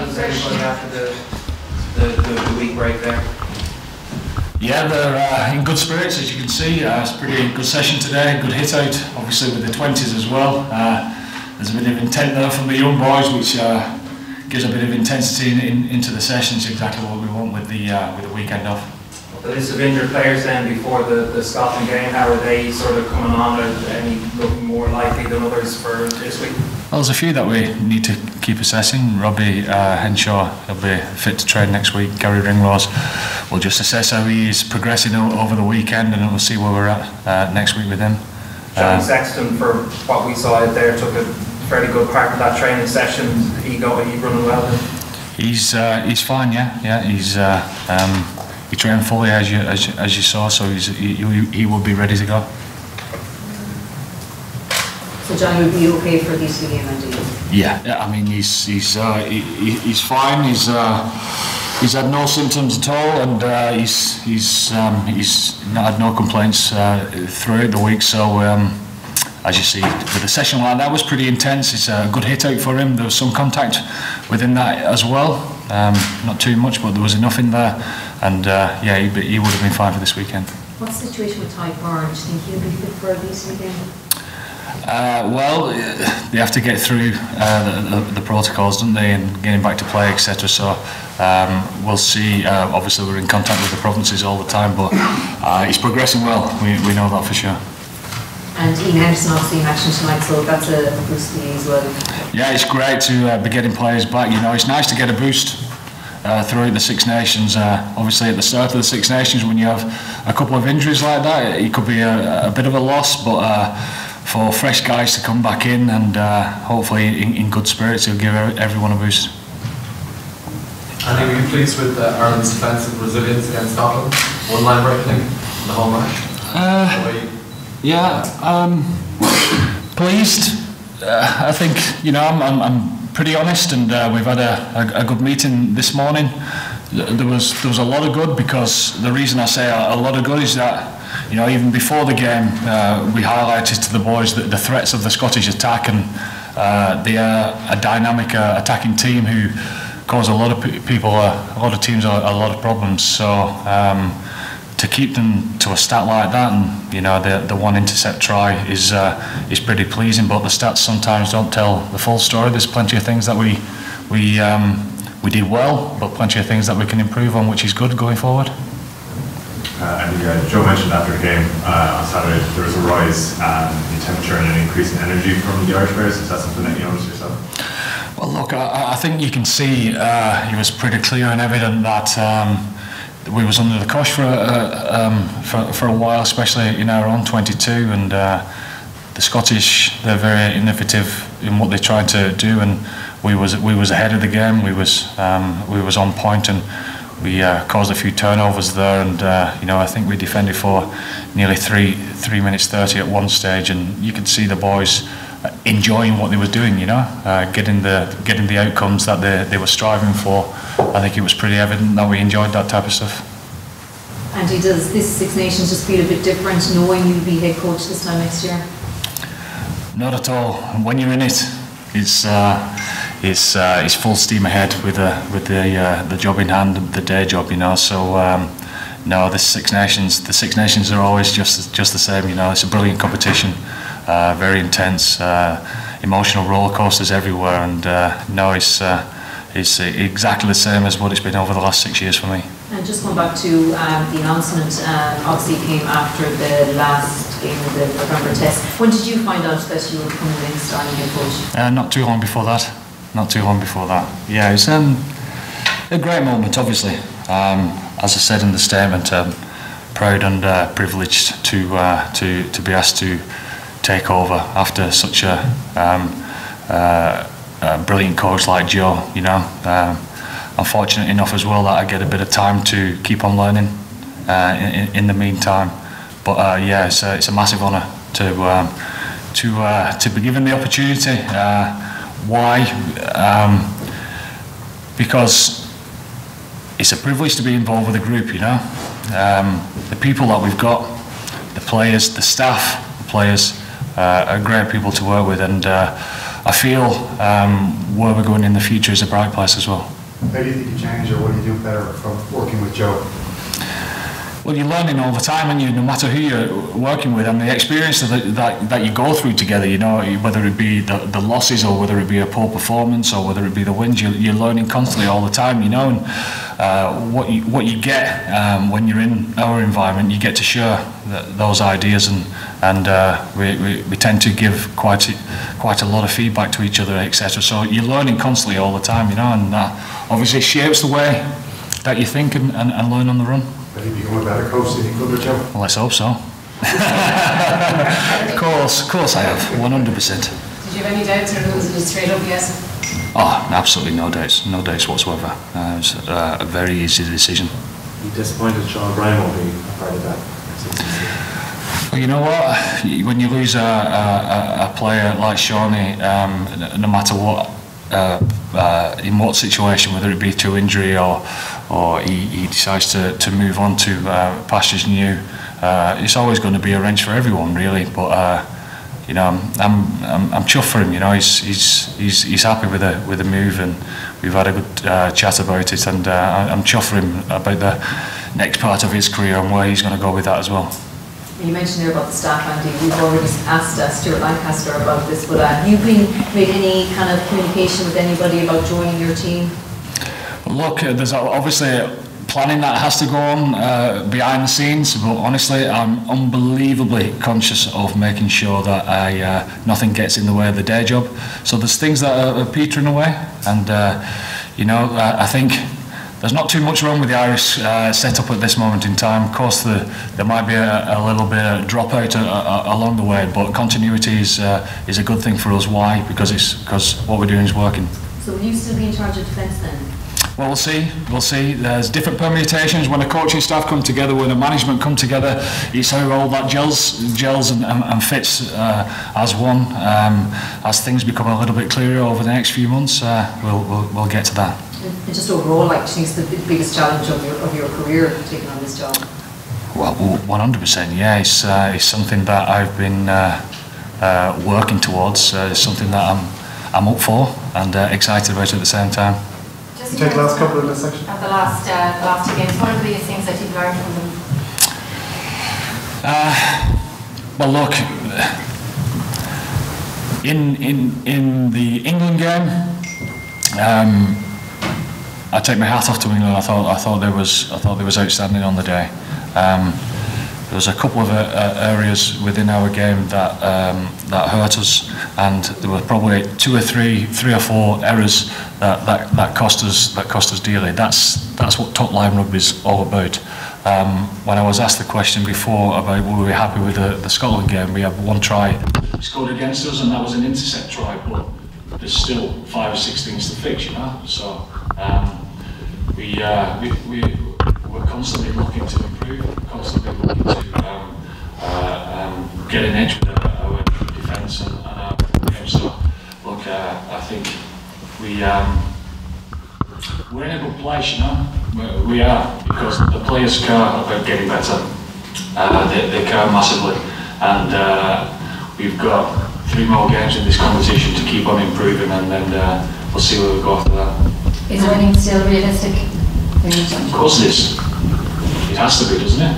themselves, everybody, after the week break there? Yeah, they're in good spirits, as you can see. It's a pretty good session today, good hit out, obviously with the 20s as well. There's a bit of intent there from the young boys, which gives a bit of intensity into the sessions, exactly what we want with the weekend off. The list of injured players then before the Scotland game, how are they sort of coming on? Are any looking more likely than others for this week? Well, there's a few that we need to keep assessing. Robbie Henshaw will be fit to train next week. Gary Ringrose will just assess how he is progressing over the weekend, and then we'll see where we're at next week with him. Johnny Sexton, for what we saw out there, took a fairly good part of that training session. He running well then? He's fine, yeah. He trained fully as you saw, so he will be ready to go. So Johnny would be okay for the EC game, do you? Yeah. I mean he's fine. He's had no symptoms at all, and he's not had no complaints throughout the week. So as you see, with a session like that was pretty intense. It's a good hit out for him. There was some contact within that as well. Not too much, but there was enough in there. And yeah, he would have been fine for this weekend. What's the situation with Ty Byrne? Do you think he'll be fit for a BC game? Well, they have to get through the protocols, don't they, and getting back to play, etc. So we'll see. Obviously, we're in contact with the provinces all the time, but he's progressing well. We know that for sure. And Ian Henderson obviously in action tonight, so that's a boost for you as well. Yeah, it's great to be getting players back. You know, it's nice to get a boost throughout the Six Nations. Obviously, at the start of the Six Nations, when you have a couple of injuries like that, it could be a bit of a loss, but for fresh guys to come back in and hopefully in good spirits, it'll give everyone a boost. Andy, were you pleased with Ireland's defensive resilience against Scotland? One line break, I think, in the whole match? Yeah, pleased. I think, you know, I'm pretty honest, and we've had a good meeting this morning. There was a lot of good, because the reason I say a lot of good is that, you know, even before the game, we highlighted to the boys that the threats of the Scottish attack, and they are a dynamic attacking team who cause a lot of people, a lot of teams, a lot of problems. So to keep them to a stat like that, and you know, the one intercept try is pretty pleasing. But the stats sometimes don't tell the full story. There's plenty of things that we did well, but plenty of things that we can improve on, which is good going forward. And Joe mentioned after the game on Saturday there was a rise in temperature and an increase in energy from the Irish players. Is that something that you noticed yourself? Well, look, I think you can see it was pretty clear and evident that we was under the cosh for a while, especially in our own 22, and the Scottish, they're very innovative in what they tried to do, and we was ahead of the game. We was on point, and we caused a few turnovers there, and you know, I think we defended for nearly 3 minutes 30 at one stage, and you could see the boys enjoying what they were doing, you know, getting the outcomes that they were striving for. I think it was pretty evident that we enjoyed that type of stuff. And does this Six Nations just feel a bit different knowing you'll be head coach this time next year? Not at all. When you're in it, it's full steam ahead with the job in hand, the day job, you know. So no, the Six Nations are always just the same, you know. It's a brilliant competition, very intense, emotional roller coasters everywhere, and no, it's exactly the same as what it's been over the last 6 years for me. And just going back to the announcement, obviously it came after the last game of the November test. When did you find out that you were becoming the next starting head coach? Not too long before that. Yeah, it's a great moment, obviously. As I said in the statement, proud and privileged to be asked to take over after such a brilliant coach like Joe, you know. I'm fortunate enough as well that I get a bit of time to keep on learning in the meantime. But yeah, it's a massive honour to be given the opportunity. Why? Because it's a privilege to be involved with a group, you know. The people that we've got, the players, the staff, the players, are great people to work with, and I feel where we're going in the future is a bright place as well. How do you think you change, or what do you do better from working with Joe? Well, you're learning all the time, and no matter who you're working with, and the experience that you go through together, you know, whether it be the losses, or whether it be a poor performance, or whether it be the wins, you're learning constantly all the time, you know. And what you get when you're in our environment, you get to share those ideas, and we tend to give quite a lot of feedback to each other, etc. So you're learning constantly all the time, you know, and that obviously shapes the way that you think and learn on the run. Have you become a better coach than you could, Joe? Well, let's hope so. Of course I have, 100%. Did you have any doubts, or was it a straight up yes? Oh, absolutely no doubts whatsoever. It was a very easy decision. You disappointed Sean O'Brien won't be a part of that? Well, you know what? When you lose a player like Shawnee, no matter what, in what situation, whether it be through injury or he decides to move on to pastures new, it's always going to be a wrench for everyone, really. But you know, I'm chuffed for him. You know, he's happy with the move, and we've had a good chat about it, and I'm chuffed for him about the next part of his career and where he's going to go with that as well. You mentioned there about the staff, Andy. We've already asked Stuart Lancaster about this, but have you made any kind of communication with anybody about joining your team? Look, there's obviously planning that has to go on behind the scenes, but honestly, I'm unbelievably conscious of making sure that nothing gets in the way of the day job. So there's things that are petering away, and you know, I think there's not too much wrong with the Irish setup at this moment in time. Of course, there might be a little bit of dropout along the way, but continuity is a good thing for us. Why? Because what we're doing is working. So will you still be in charge of defence then? Well, we'll see. There's different permutations when a coaching staff come together, when a management come together. It's how all that gels and fits as one. As things become a little bit clearer over the next few months, we'll get to that. And just overall, like, do you think it's the biggest challenge of your career, taking on this job? Well, 100%. Yeah, it's something that I've been working towards. It's something that I'm up for and excited about at the same time. You take the last couple in this section? Of the last 2 games, what are the biggest things that you've learned from them? Well, look, in the England game, I take my hat off to England. I thought they was outstanding on the day. There was a couple of areas within our game that hurt us, and there were probably three or four errors that cost us dearly. That's what top line rugby is all about. When I was asked the question before about were we happy with the Scotland game, we had one try scored against us, and that was an intercept try, but there's still 5 or 6 things to fix, you know. So we're constantly looking to improve, constantly looking to get an edge with our defence and our game. So look, I think we're in a good place, you know. We are, because the players care about getting better. They care massively, and we've got 3 more games in this competition to keep on improving, and then we'll see where we go after that. Is winning still realistic? Of course it is. It has to be, doesn't it?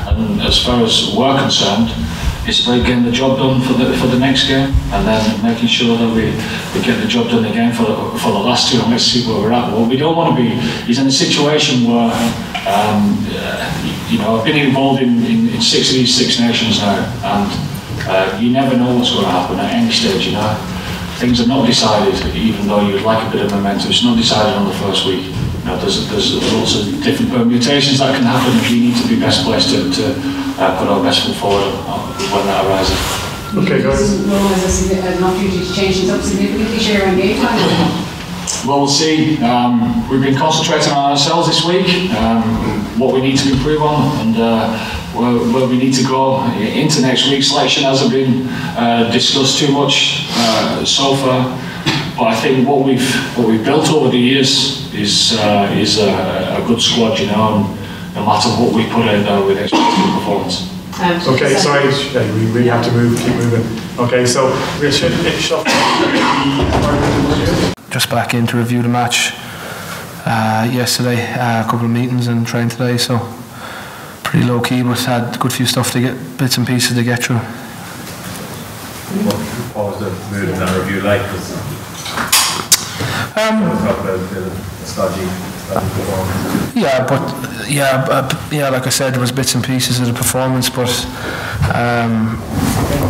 And as far as we're concerned, it's about getting the job done for the next game, and then making sure that we get the job done again for the last 2, and let's see where we're at. What we don't want to be is in a situation where, you know, I've been involved in 6 of these 6 nations now, and you never know what's going to happen at any stage, you know. Things are not decided, even though you'd like a bit of momentum. It's not decided on the first week. You know, there's lots of different permutations that can happen, and we need to be best placed to put our best foot forward when that arises. Okay, guys. Is an opportunity to change things up significantly, sharing game time? Well, we'll see. We've been concentrating on ourselves this week, what we need to improve on, and where we need to go into next week. Selection hasn't been discussed too much so far, but I think what we've built over the years is a good squad, you know, and no matter what we put out there with expected performance. Okay, sorry, we really have to keep moving. Okay, so we'll finish off the just back in to review the match yesterday, a couple of meetings and trained today, so pretty low key, but had a good few stuff to get, bits and pieces to get through. What was the mood in that review like? Talk about the stodgy performance. Yeah, like I said, there was bits and pieces of the performance, but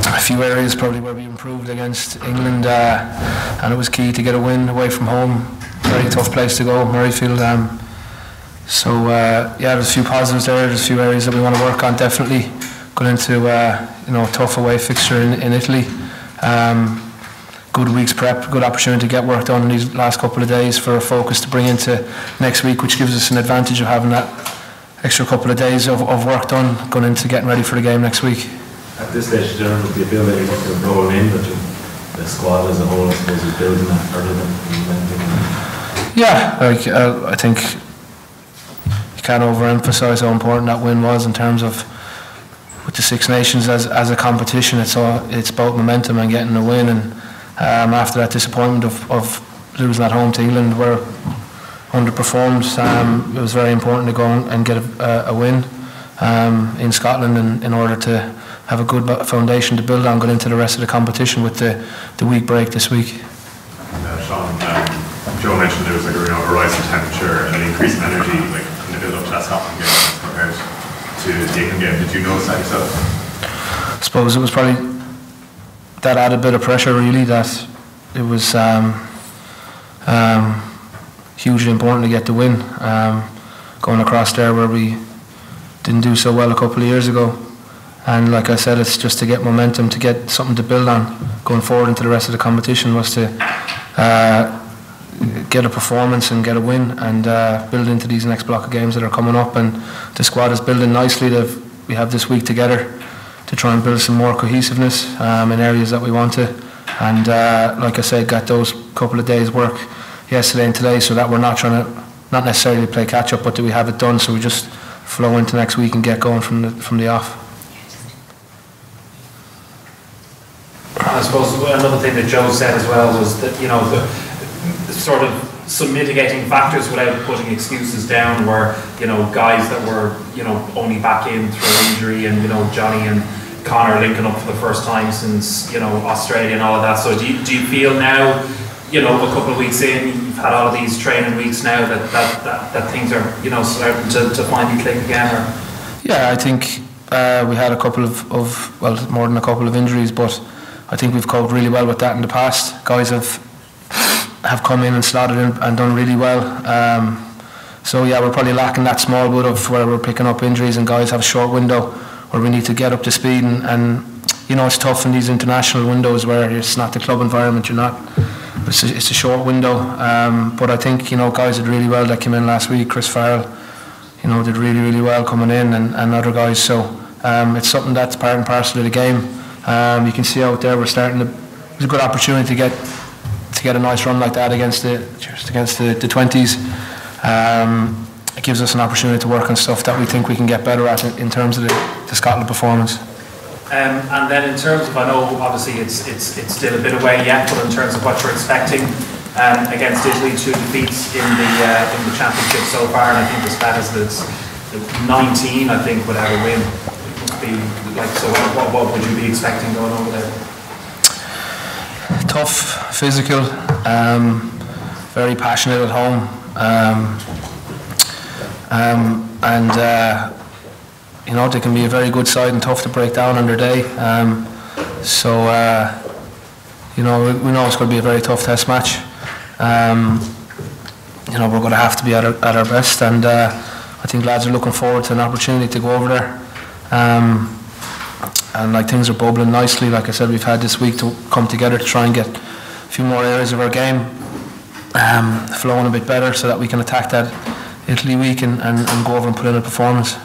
a few areas probably where we improved against England, and it was key to get a win away from home. Very tough place to go, Murrayfield. There's a few positives there. There's a few areas that we want to work on. Definitely going into a tough away fixture in Italy. Good week's prep, good opportunity to get work done in these last couple of days for a focus to bring into next week, which gives us an advantage of having that extra couple of days of work done going into getting ready for the game next week. At this stage, do you feel like you're rolling in, but the squad as a whole, I suppose, is building that further than implementing? Yeah, I think you can't overemphasise how important that win was in terms of with the Six Nations as a competition. It's about momentum and getting a win, and after that disappointment of losing at home to England, where underperformed, it was very important to go and get a win in Scotland in order to have a good foundation to build on going into the rest of the competition with the week break this week. Sean, Joe mentioned there was like a rise in temperature and an increase in energy like in the build up to that Scotland game compared to the England game. Did you notice that yourself? I suppose it was probably that added bit of pressure, really, that it was hugely important to get the win. Going across there where we didn't do so well a couple of years ago, and like I said, it's just to get momentum, to get something to build on going forward into the rest of the competition, was to get a performance and get a win and build into these next block of games that are coming up. And the squad is building nicely. We have this week together to try and build some more cohesiveness in areas that we want to, and like I said, got those couple of days work yesterday and today, so that we're not trying to not necessarily play catch up, but that we have it done, so we just flow into next week and get going from the off. I suppose another thing that Joe said as well was that the sort of some mitigating factors without putting excuses down were guys that were only back in through injury, and Johnny and Connor linking up for the first time since Australia and all of that. So do you feel now, a couple of weeks in, you've had all of these training weeks now, that things are starting to finally click again? Or? Yeah, I think we had a couple of more than a couple of injuries, but I think we've coped really well with that in the past. Guys have come in and slotted in and done really well. So yeah, we're probably lacking that small bit of where we're picking up injuries and guys have a short window where we need to get up to speed, and it's tough in these international windows where it's not the club environment, it's a short window, but I think guys did really well that came in last week. Chris Farrell did really, really well coming in, and other guys, so it's something that's part and parcel of the game. You can see out there we're starting it's a good opportunity to get a nice run like that against the 20s. It gives us an opportunity to work on stuff that we think we can get better at in terms of the Scotland performance. And then in terms of, I know obviously it's still a bit away yet, but in terms of what you're expecting against Italy, 2 defeats in the championship so far, and I think the status is 19, I think, without a win. It must be like, so what would you be expecting going over there? Tough, physical, very passionate at home, and they can be a very good side and tough to break down on their day. We know it's going to be a very tough test match. We're going to have to be at our best, and I think lads are looking forward to an opportunity to go over there. And things are bubbling nicely. Like I said, we've had this week to come together to try and get a few more areas of our game flowing a bit better, so that we can attack that Italy week and go over and put in a performance.